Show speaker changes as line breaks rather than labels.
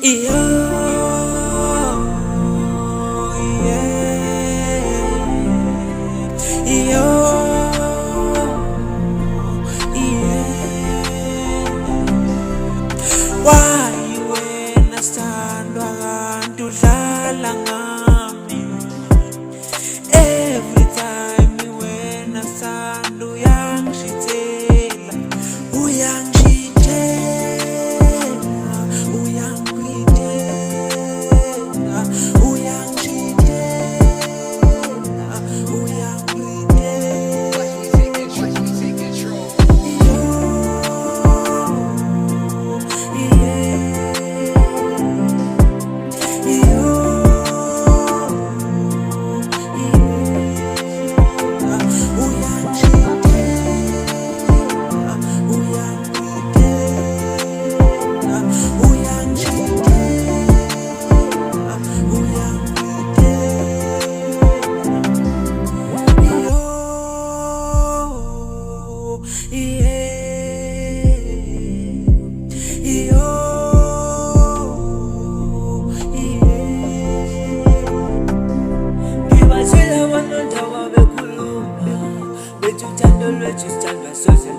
Iyo, yeah. Iyo, yeah. Why wena sithandwa kanti udlala ngami? Every time wena sithandwa uyangishithela, uyangishithela, uyangishithela, uyangishithela, uyangishithela.
Watch me take control.
Ngibatshela abantu ndaba bekhuluma bethi uthando lwethu sithandwa soze